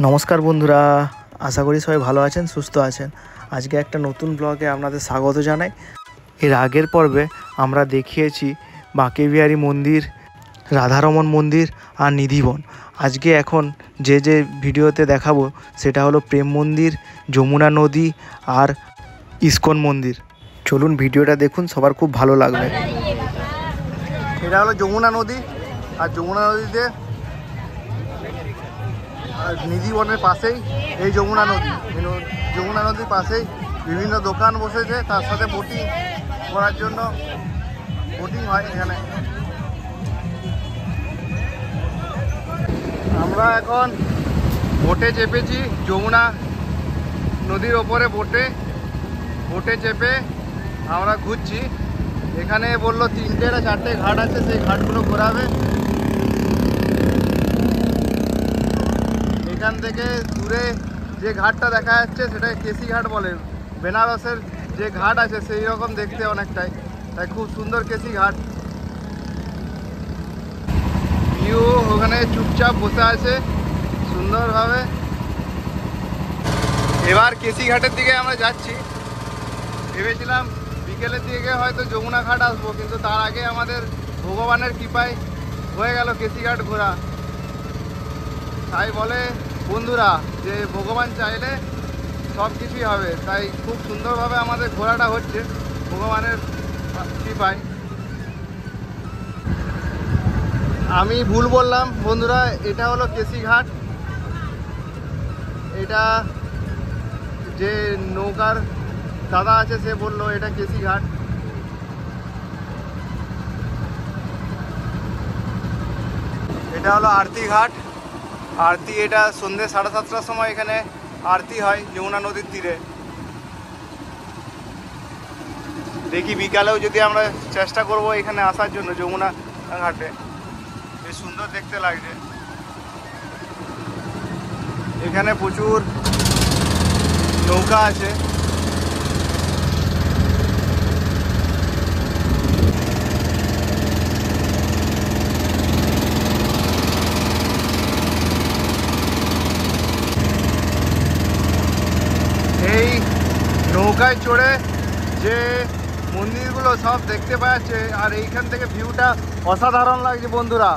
নমস্কার বন্ধুরা, আশা করি সবাই ভালো আছেন, সুস্থ আছেন। আজকে একটা নতুন ব্লগে আপনাদের স্বাগত জানাই। এর আগের পর্বে আমরা দেখিয়েছি বাঁকেবিহারী মন্দির, রাধারমণ মন্দির আর নিধিবন। আজকে এখন যে ভিডিওতে দেখাবো সেটা হলো প্রেম মন্দির, যমুনা নদী আর ইস্কন মন্দির। চলুন ভিডিওটা দেখুন, সবার খুব ভালো লাগবে। এটা হলো যমুনা নদী, আর যমুনা নদীতে নিধিবনের পাশেই এই যমুনা নদী। যমুনা নদীর পাশেই বিভিন্ন দোকান বসেছে, তার সাথে বোটিং করার জন্য বোটিং হয় এখানে। আমরা এখন বোটে চেপেছি, যমুনা নদীর ওপরে বোটে চেপে আমরা ঘুরছি। এখানে বললো 3টে না 4টে ঘাট আছে, সেই ঘাটগুলো ঘোরাবে। এখান থেকে দূরে যে ঘাটটা দেখা যাচ্ছে সেটা কেসি ঘাট বলে। বেনারসের যে ঘাট আছে সেই রকম দেখতে অনেকটাই, তাই খুব সুন্দর কেসি ঘাট। ভিউ ওখানে চুপচাপ বসে আছে সুন্দরভাবে। এবার কেসি ঘাটের দিকে আমরা যাচ্ছি। ভেবেছিলাম বিকেলের দিকে হয়তো যমুনা ঘাট আসবো, কিন্তু তার আগে আমাদের ভগবানের কৃপায় হয়ে গেল কেসি ঘাট ঘোরা। তাই বলে বন্ধুরা যে ভগবান চাইলে সব কিছুই হবে, তাই খুব সুন্দরভাবে আমাদের ঘোরাটা হচ্ছে ভগবানের কৃপায়। আমি ভুল বললাম বন্ধুরা, এটা হলো কেসি ঘাট। এটা যে নৌকার দাদা আছে সে বললো এটা কেসি ঘাট। এটা হলো আরতি ঘাট। আরতি এটা সন্ধ্যে 7:30টার সময় এখানে আরতি হয় যমুনা নদীর তীরে। দেখি বিকালেও যদি আমরা চেষ্টা করব এখানে আসার জন্য যমুনা ঘাটে। বেশ সুন্দর দেখতে লাগছে। এখানে প্রচুর নৌকা আছে। এই নৌকায় চড়ে যে মন্দিরগুলো সব দেখতে পাচ্ছে, আর এইখান থেকে ভিউটা অসাধারণ লাগছে বন্ধুরা।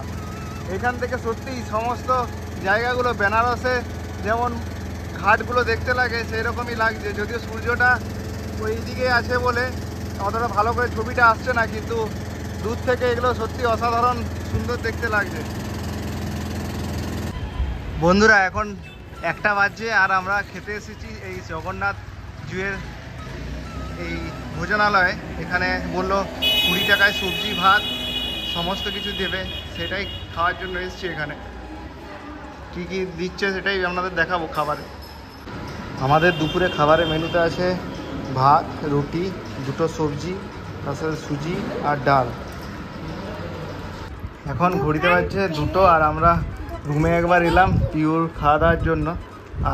এখান থেকে সত্যিই সমস্ত জায়গাগুলো বেনারসে যেমন ঘাটগুলো দেখতে লাগে সেই রকমই লাগছে। যদিও সূর্যটা ওই দিকে আছে বলে অতটা ভালো করে ছবিটা আসছে না, কিন্তু দূর থেকে এগুলো সত্যি অসাধারণ সুন্দর দেখতে লাগছে বন্ধুরা। এখন 1টা বাজছে আর আমরা খেতে এসেছি এই জগন্নাথ জুয়ের এই ভোজনালয়ে। এখানে বললো 20 টাকায় সবজি ভাত সমস্ত কিছু দেবে, সেটাই খাওয়ার জন্য এসেছি। এখানে কী কী দিচ্ছে সেটাই আপনাদের দেখাবো খাবারে। আমাদের দুপুরে খাবারের মেনুতে আছে ভাত, রুটি, 2টো সবজি, তার সাথে সুজি আর ডাল। এখন ঘড়িতে বাজছে 2টো, আর আমরা রুমে একবার এলাম পিউর খাওয়া দাওয়ার জন্য।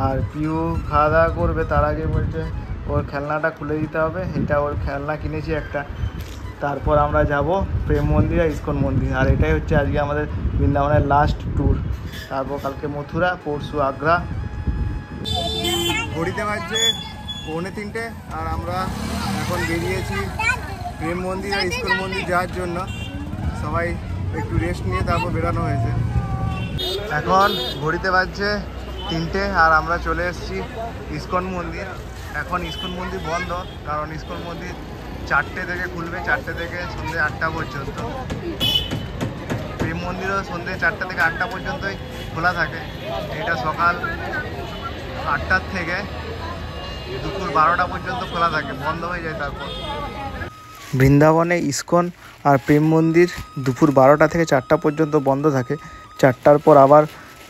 আর পিউ খাওয়া দাওয়া করবে তার আগে বলছে ওর খেলনাটা খুলে দিতে হবে। এটা ওর খেলনা কিনেছি একটা। তারপর আমরা যাব প্রেম মন্দির আর ইস্কন মন্দির। আর এটাই হচ্ছে আজকে আমাদের বৃন্দাবনের লাস্ট ট্যুর। তারপর কালকে মথুরা, পরশু আগ্রা। ঘড়িতে বাজছে 2:45, আর আমরা এখন বেরিয়েছি প্রেম মন্দির আর ইস্কন মন্দির যাওয়ার জন্য। সবাই একটু রেস্ট নিয়ে তারপর বেরানো হয়েছে। এখন ঘড়িতে বাজছে 3টে, আর আমরা চলে এসেছি ইস্কন মন্দির। এখন ইস্কন মন্দির বন্ধ, কারণ ইস্কন মন্দির 4টে থেকে খুলবে, 4টে থেকে সন্ধ্যে 8টা পর্যন্ত। প্রেম মন্দিরও সন্ধ্যে 4টা থেকে 8টা পর্যন্তই খোলা থাকে। এটা সকাল 8টার থেকে দুপুর 12টা পর্যন্ত খোলা থাকে, বন্ধ হয়ে যায় তারপর। বৃন্দাবনে ইস্কন আর প্রেম মন্দির দুপুর 12টা থেকে 4টা পর্যন্ত বন্ধ থাকে, 4টার পর আবার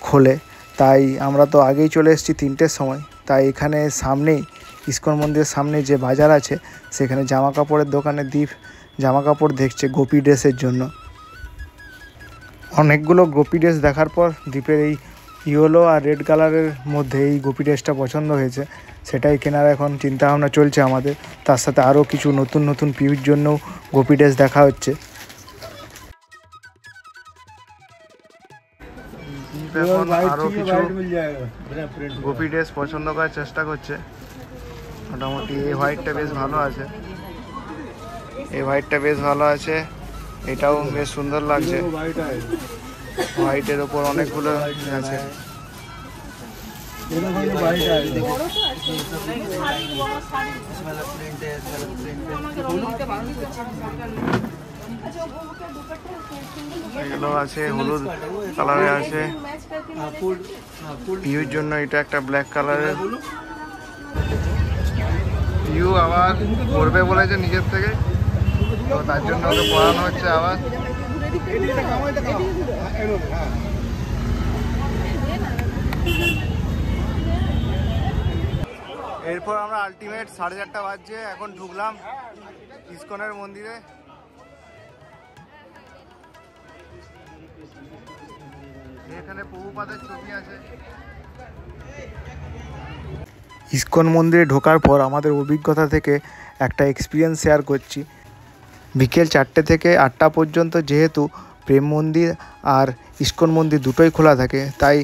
খোলে। তাই আমরা তো আগেই চলে এসেছি 3টের সময়। তাই এখানে সামনেই ইস্কন মন্দিরের সামনে যে বাজার আছে সেখানে জামা কাপড়ের দোকানে দীপ জামা কাপড় দেখছে গোপী ড্রেসের জন্য। অনেকগুলো গোপী ড্রেস দেখার পর দীপের এই ইয়েলো আর রেড কালারের মধ্যে এই গোপী ড্রেসটা পছন্দ হয়েছে, সেটাই কেনার এখন চিন্তাভাবনা চলছে আমাদের। তার সাথে আরও কিছু নতুন নতুন পিউর জন্যও গোপী ড্রেস দেখা হচ্ছে। সাথে এখন আরও কিছু গোপী ড্রেস পছন্দ করার চেষ্টা করছে। মোটামুটি এই হোয়াইটটা বেশ ভালো আছে, এই হোয়াইটটা বেশ ভালো আছে, এটাও বেশ সুন্দর লাগছে। হোয়াইটের ওপর অনেকগুলো আছে। এগুলো আছে হলুদ কালারে আছে, পিউর জন্য এটা একটা ব্ল্যাক কালারের। পিউ আবার করবে বলেছে নিজের থেকে, তো তার জন্য ওকে পড়ানো হচ্ছে আবার। এরপর আমরা আলটিমেট 4:30 বাজছে, এখন ঢুকলাম ইসকনের মন্দিরে। এখানে প্রভুপাদের ছবি আছে। ইসকন মন্দিরে ঢোকার পর আমাদের অভিজ্ঞতা থেকে একটা এক্সপিরিয়েন্স শেয়ার করছি। বিকেল 4টে থেকে 8টা পর্যন্ত যেহেতু প্রেম মন্দির আর ইসকন মন্দির দুটোই খোলা থাকে, তাই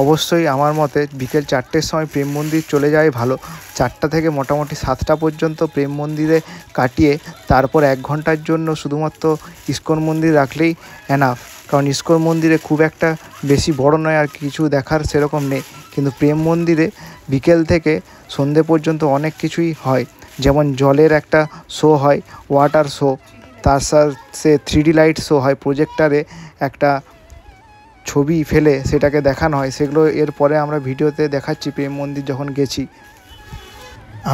অবশ্যই আমার মতে বিকেল 4টের সময় প্রেম মন্দির চলে যাওয়াই ভালো। 4টা থেকে মোটামুটি 7টা পর্যন্ত প্রেম মন্দিরে কাটিয়ে তারপর 1 ঘন্টার জন্য শুধুমাত্র ইসকন মন্দির রাখলেই এনাফ। কারণ ইসকন মন্দিরে খুব একটা বেশি বড় নয় আর কিছু দেখার সেরকম নেই, কিন্তু প্রেম মন্দিরে বিকেল থেকে সন্ধে পর্যন্ত অনেক কিছুই হয়। যেমন জলের একটা শো হয়, ওয়াটার শো, তার সাথে 3D লাইট শো হয়, প্রজেক্টারে একটা ছবি ফেলে সেটাকে দেখানো হয়। সেগুলো এরপরে আমরা ভিডিওতে দেখাচ্ছি প্রেম মন্দির যখন গেছি।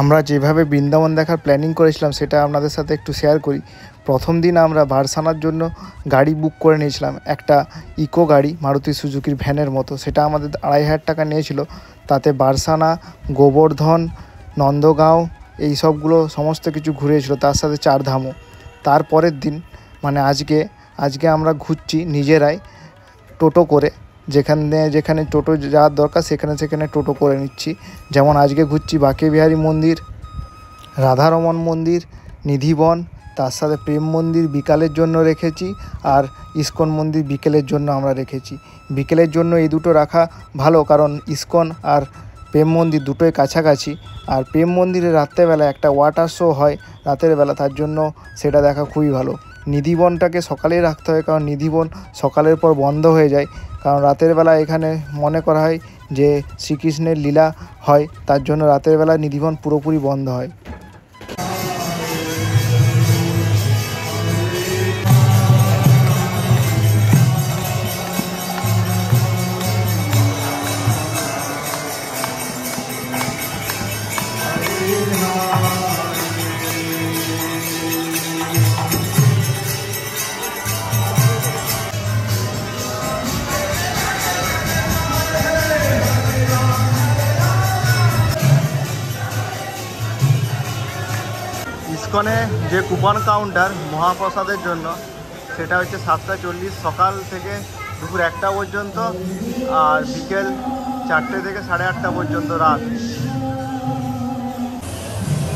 আমরা যেভাবে বৃন্দাবন দেখার প্ল্যানিং করেছিলাম সেটা আপনাদের সাথে একটু শেয়ার করি। প্রথম দিন আমরা বারসানার জন্য গাড়ি বুক করে নিয়েছিলাম, একটা ইকো গাড়ি, মারুতি সুজুকির ভ্যানের মতো। সেটা আমাদের 2500 টাকা নিয়েছিল। তাতে বারসানা, গোবর্ধন, নন্দগাঁও এই সবগুলো সমস্ত কিছু ঘুরেছিল, তার সাথে 4 ধামও। তারপরের দিন মানে আজকে আমরা ঘুরছি নিজেরাই টোটো করে, যেখানে টোটো যাওয়ার দরকার সেখানে টোটো করে নিচ্ছি। যেমন আজকে ঘুরছি বাঁকে বিহারী মন্দির, রাধারমন মন্দির, নিধিবন, তার সাথে প্রেম মন্দির বিকালের জন্য রেখেছি, আর ইসকন মন্দির বিকেলের জন্য আমরা রেখেছি। বিকেলের জন্য এই দুটো রাখা ভালো, কারণ ইসকন আর প্রেম মন্দির দুটোই কাছাকাছি। আর প্রেম মন্দিরে রাত্রেবেলা একটা ওয়াটার শো হয় রাতের বেলা, তার জন্য সেটা দেখা খুবই ভালো। নিধিবনটাকে সকালেই রাখতে হয়, কারণ নিধিবন সকালের পর বন্ধ হয়ে যায়, কারণ রাতের বেলা এখানে মনে করা হয় যে শ্রীকৃষ্ণের লীলা হয়, তার জন্য রাতের বেলা নিধিবন পুরোপুরি বন্ধ হয়। ইসকনে যে কুপন কাউন্টার মহাপ্রসাদের জন্য, সেটা হচ্ছে 7:40 সকাল থেকে দুপুর 1টা পর্যন্ত, আর বিকেল 4টে থেকে 8:30 পর্যন্ত রাত।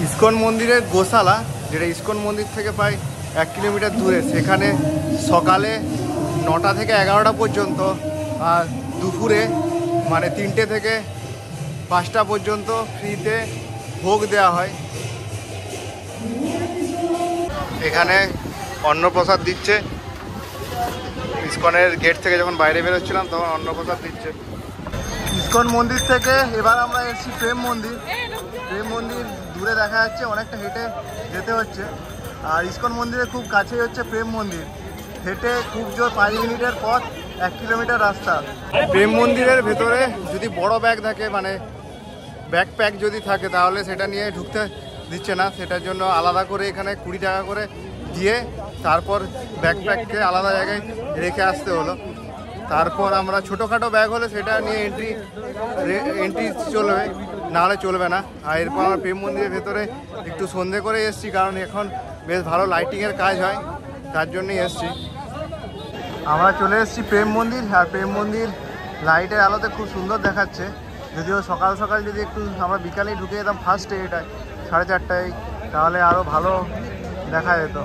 ইসকন মন্দিরের গোশালা, যেটা ইসকন মন্দির থেকে প্রায় 1 কিলোমিটার দূরে, সেখানে সকালে 9টা থেকে 11টা পর্যন্ত, আর দুপুরে মানে 3টে থেকে 5টা পর্যন্ত ফ্রিতে ভোগ দেওয়া হয়। এখানে অন্নপ্রসাদ দিচ্ছে। ইসকনের গেট থেকে যখন বাইরে বেরোচ্ছিলাম তখন অন্নপ্রসাদ দিচ্ছে। ইসকন মন্দির থেকে এবার আমরা এসেছি প্রেম মন্দির। প্রেম মন্দির দূরে দেখা যাচ্ছে, অনেকটা হেঁটে যেতে হচ্ছে। আর ইসকন মন্দিরের খুব কাছেই হচ্ছে প্রেম মন্দির, হেঁটে খুব জোর 5 মিনিটের পথ, 1 কিলোমিটার রাস্তা। প্রেম মন্দিরের ভেতরে যদি বড় ব্যাগ থাকে, মানে ব্যাকপ্যাক যদি থাকে, তাহলে সেটা নিয়ে ঢুকতে দিচ্ছে না। সেটার জন্য আলাদা করে এখানে 20 টাকা করে দিয়ে তারপর ব্যাকপ্যাককে আলাদা জায়গায় রেখে আসতে হলো। তারপর আমরা ছোটোখাটো ব্যাগ হলে সেটা নিয়ে এন্ট্রি চলবে, নাহলে চলবে না। আর এরপর আমরা প্রেম মন্দিরের ভেতরে একটু সন্ধে করে এসেছি, কারণ এখন বেশ ভালো লাইটিংয়ের কাজ হয়, তার জন্যই এসেছি। আমরা চলে এসেছি প্রেম মন্দির। আর প্রেম মন্দির লাইটের আলোতে খুব সুন্দর দেখাচ্ছে। যদিও সকাল সকাল যদি একটু আমরা বিকালেই ঢুকে যেতাম ফার্স্টে, এটায় 4:30টায়, তাহলে আরও ভালো দেখা যেত।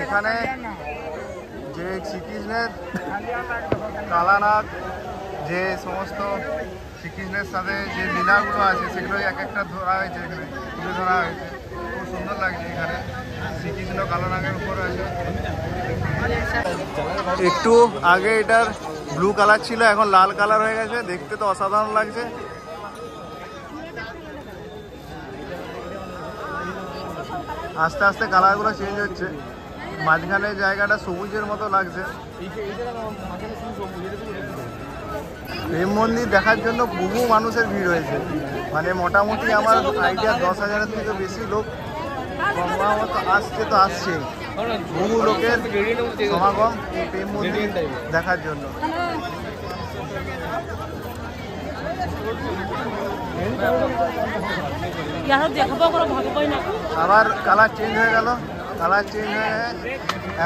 এখানে যে শ্রীকৃষ্ণের কালানাগ, যে সমস্ত শ্রীকৃষ্ণের সাথে যে লীলাগুলো আছে সেগুলো এক একটা ধরা হয়েছে, এখানে তুলে ধরা হয়েছে। খুব সুন্দর লাগছে। এখানে শ্রীকৃষ্ণ কালানাগের উপর আছে। একটু আগে এটার ব্লু কালার ছিল, এখন লাল কালার হয়ে গেছে। দেখতে তো অসাধারণ লাগছে। আস্তে আস্তে কালারগুলো চেঞ্জ হচ্ছে। মাঝখানে জায়গাটা সবুজের মতো লাগছে। প্রেম মন্দির দেখার জন্য বহু মানুষের ভিড় হয়েছে। মানে মোটামুটি আমার আইডিয়া 10,000-এর থেকে বেশি লোক সম্ভবত আসছে, তো আসছে। বহু লোকের সমাগম এই প্রেম মন্দির দেখার জন্য। আবার কালার চেঞ্জ হয়ে গেল, কালার চেঞ্জ হয়ে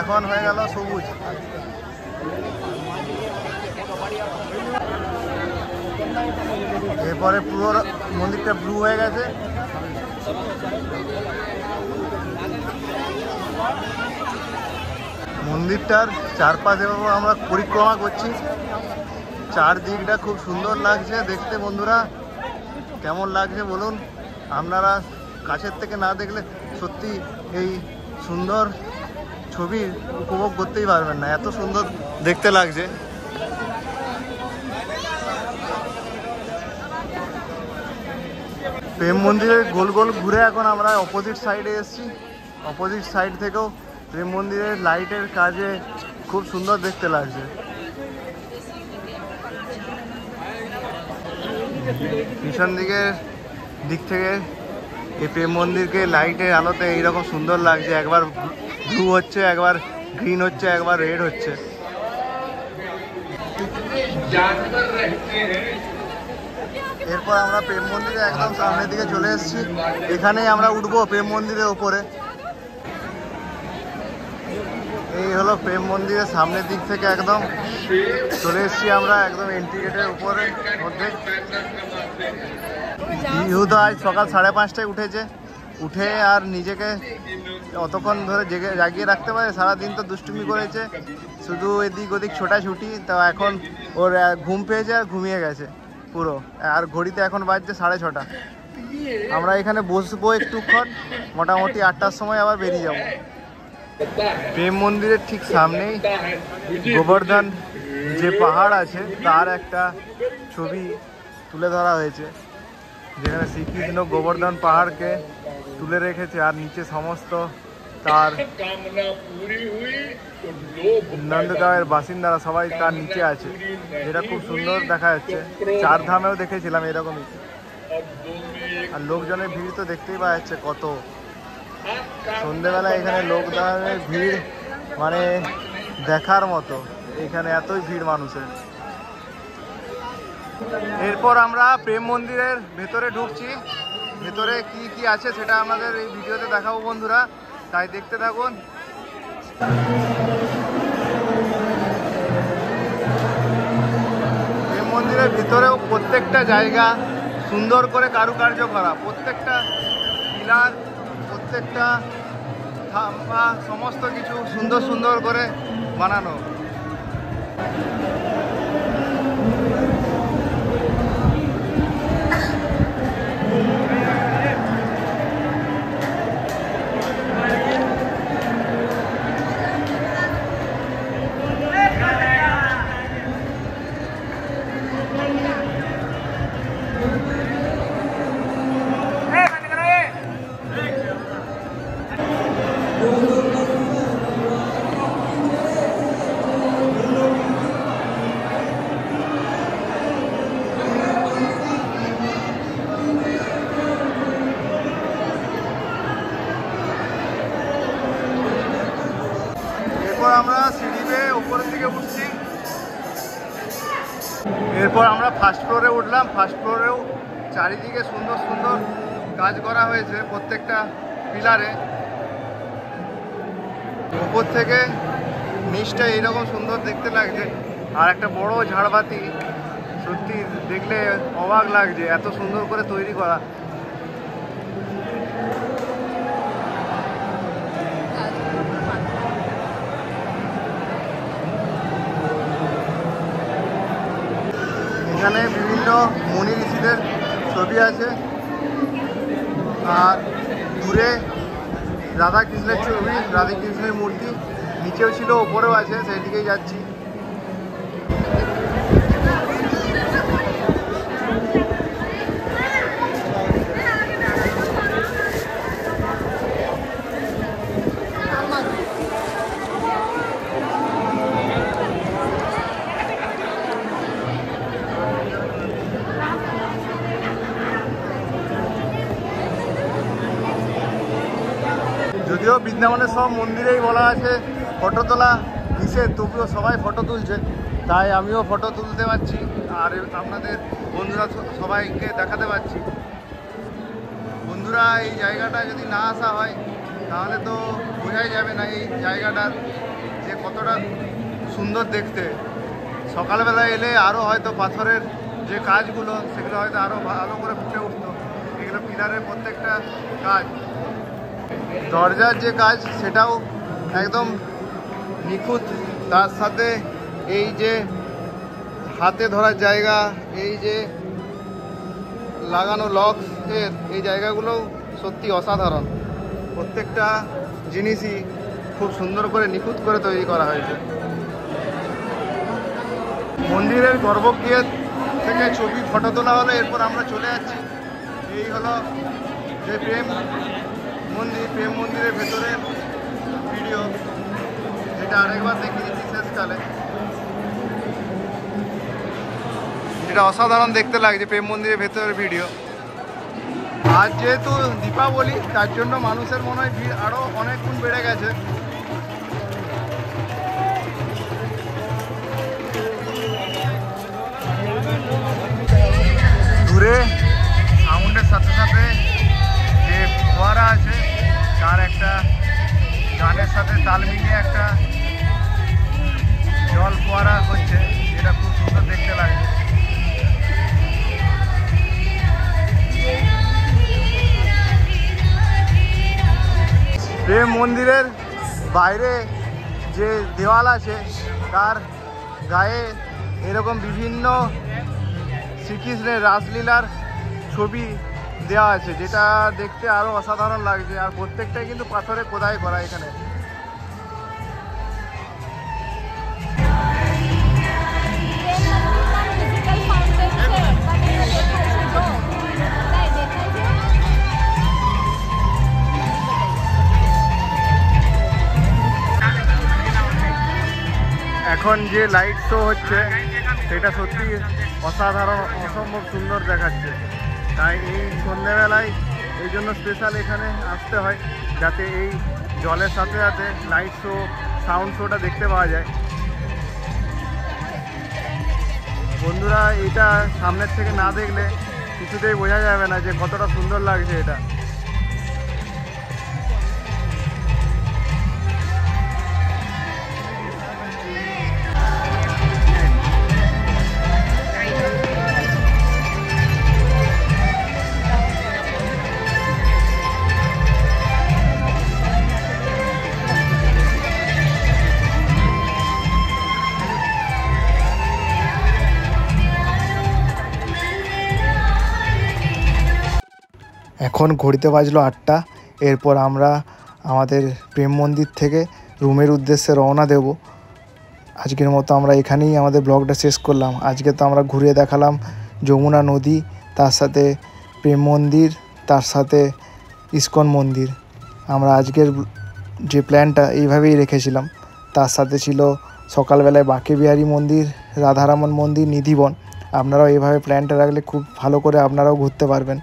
এখন হয়ে গেল সবুজ। এরপরে পুরো মন্দিরটা ব্লু হয়ে গেছে। মন্দিরটার চারপাশে আমরা পরিক্রমা করছি। চারদিকটা খুব সুন্দর লাগছে দেখতে। বন্ধুরা কেমন লাগছে বলুন? আপনারা কাছের থেকে না দেখলে সত্যি এই সুন্দর ছবি উপভোগ করতেই পারবেন না, এত সুন্দর দেখতে লাগছে। প্রেম মন্দিরের গোল গোল ঘুরে এখন আমরা অপোজিট সাইডে এসেছি। অপোজিট সাইড থেকেও প্রেম মন্দিরের লাইটের কাজে খুব সুন্দর দেখতে লাগছে। পিছন দিক থেকে এই প্রেম মন্দিরকে লাইটের আলোতে এইরকম সুন্দর লাগছে। একবার ব্লু হচ্ছে, একবার গ্রিন হচ্ছে, একবার রেড হচ্ছে। এরপর আমরা প্রেম মন্দিরে একদম সামনের দিকে চলে এসেছি। এখানেই আমরা উঠবো প্রেম মন্দিরের উপরে। এই হলো প্রেম মন্দিরের সামনের দিক থেকে একদম চলে এসেছি আমরা একদম এন্ট্রি গেটের উপরে মধ্যে। ইহুদা আজ সকাল 5:30টায় উঠেছে। উঠে আর নিজেকে অতক্ষণ ধরে জাগিয়ে রাখতে পারে? সারাদিন তো দুষ্টুমি করেছে, শুধু এদিক ওদিক ছোটাছুটি। তো এখন ওর ঘুম পেয়েছে আর ঘুমিয়ে গেছে পুরো। আর ঘড়িতে এখন বাজছে 6:30। আমরা এখানে বসবো একটুক্ষণ, মোটামুটি 8টার সময় আবার বেরিয়ে যাব। প্রেম মন্দিরের ঠিক সামনেই গোবর্ধন যে পাহাড় আছে তার একটা ছবি তুলে ধরা হয়েছে, যেখানে শ্রীকৃষ্ণ গোবর্ধন পাহাড়কে তুলে রেখেছে। আর নিচে সমস্ত তার নন্দগাঁওয়ের বাসিন্দারা সবাই তার নিচে আছে। এটা খুব সুন্দর দেখা যাচ্ছে। 4 ধামেও দেখেছিলাম এরকমই। আর লোকজনের ভিড় তো দেখতেই পাওয়া যাচ্ছে কত। সন্ধ্যেবেলা এখানে লোকজনের ভিড় মানে দেখার মতো। এখানে এতই ভিড় মানুষের। এরপর আমরা প্রেম মন্দিরের ভেতরে ঢুকছি। ভেতরে কি কি আছে সেটা আমাদের এই ভিডিওতে দেখাবো বন্ধুরা, তাই দেখতে থাকুন। প্রেম মন্দিরের ভিতরেও প্রত্যেকটা জায়গা সুন্দর করে কারুকার্য করা। প্রত্যেকটা পিলার, প্রত্যেকটা থাম্বা, সমস্ত কিছু সুন্দর সুন্দর করে বানানো। আমরা সিঁড়ি বেয়ে উপরের দিকে উঠছি। এরপর আমরা ফার্স্ট ফ্লোরে উঠলাম। ফার্স্ট ফ্লোরেও চারিদিকে সুন্দর সুন্দর কাজ করা হয়েছে প্রত্যেকটা পিলারে। উপর থেকে নিচটা এইরকম সুন্দর দেখতে লাগছে। আর একটা বড় ঝাড়বাতি, সত্যি দেখলে অবাক লাগছে, এত সুন্দর করে তৈরি করা। এখানে বিভিন্ন মুনি ঋষিদের ছবি আছে, আর দূরে রাধাকৃষ্ণের ছবি, রাধাকৃষ্ণের মূর্তি নিচেও ছিল, ওপরেও আছে, সেই দিকেই যাচ্ছি। যদিও বৃন্দাবনের সব মন্দিরেই বলা আছে ফটো তোলা নিষেধ, তবুও সবাই ফটো তুলছে, তাই আমিও ফটো তুলতে পারছি আর আপনাদের বন্ধুরা সবাইকে দেখাতে পারছি। বন্ধুরা, এই জায়গাটা যদি না আসা হয় তাহলে তো বোঝাই যাবে না এই জায়গাটার যে কতটা সুন্দর দেখতে। সকালবেলা এলে আরও হয়তো পাথরের যে কাজগুলো সেগুলো হয়তো আরও ভালো করে ফুটে উঠতো। এগুলো পিলারের প্রত্যেকটা কাজ, দরজার যে কাজ সেটাও একদম নিখুঁত, তার সাথে এই যে হাতে ধরার জায়গা, এই যে লাগানো লক এর এই জায়গাগুলোও সত্যি অসাধারণ। প্রত্যেকটা জিনিসই খুব সুন্দর করে নিখুঁত করে তৈরি করা হয়েছে। মন্দিরের গর্ভগৃহ থেকে ছবি ফটো তোলা হলো, এরপর আমরা চলে যাচ্ছি। এই হলো যে প্রেম মন্দিরের ভেতরে ভিডিও, যেটা আরেকবার দেখে নিচ্ছি শেষকালে। এটা অসাধারণ দেখতে লাগছে প্রেম মন্দিরের ভেতরের ভিডিও। আজ যেহেতু দীপাবলি, তার জন্য মানুষের মনে হয় ভিড় আরও অনেক গুণ বেড়ে গেছে। দূরে সাউন্ডের সাথে সাথে যে ফোয়ারা আছে তার একটা গানের সাথে তাল মিলিয়ে একটা জল ফোয়ারা হচ্ছে, যেটা খুব সুন্দর দেখতে লাগে। প্রেম মন্দিরের বাইরে যে দেওয়াল আছে তার গায়ে এরকম বিভিন্ন শ্রীকৃষ্ণের রাসলীলার ছবি দেওয়া আছে, যেটা দেখতে আরও অসাধারণ লাগছে। আর প্রত্যেকটাই কিন্তু পাথরে খোদাই করা এখানে। এখন যে লাইট শো হচ্ছে সেটা সত্যি অসাধারণ, অসম্ভব সুন্দর দেখাচ্ছে। তাই এই সন্ধ্যেবেলায় এই জন্য স্পেশাল এখানে আসতে হয়, যাতে এই জলের সাথে সাথে লাইট শো, সাউন্ড শোটা দেখতে পাওয়া যায়। বন্ধুরা, এটা সামনের থেকে না দেখলে কিছুতেই বোঝা যাবে না যে কতটা সুন্দর লাগছে এটা। এখন ঘড়িতে বাজলো 8টা। এরপর আমরা আমাদের প্রেম মন্দির থেকে রুমের উদ্দেশ্যে রওনা দেব। আজকের মতো আমরা এখানেই আমাদের ব্লগটা শেষ করলাম। আজকে তো আমরা ঘুরে দেখালাম যমুনা নদী, তার সাথে প্রেম মন্দির, তার সাথে ইস্কন মন্দির। আমরা আজকের যে প্ল্যানটা এইভাবেই রেখেছিলাম। তার সাথে ছিল সকালবেলায় বাঁকে বিহারী মন্দির, রাধারমন মন্দির, নিধিবন। আপনারাও এইভাবে প্ল্যানটা রাখলে খুব ভালো করে আপনারাও ঘুরতে পারবেন।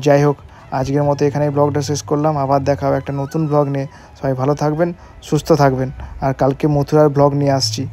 যাই হোক, আজকের মতো এখানেই ব্লগটা শেষ করলাম। আবার দেখা হবে একটা নতুন ব্লগ নিয়ে। সবাই ভালো থাকবেন, সুস্থ থাকবেন। আর কালকে মথুরার ব্লগ নিয়ে আসছি।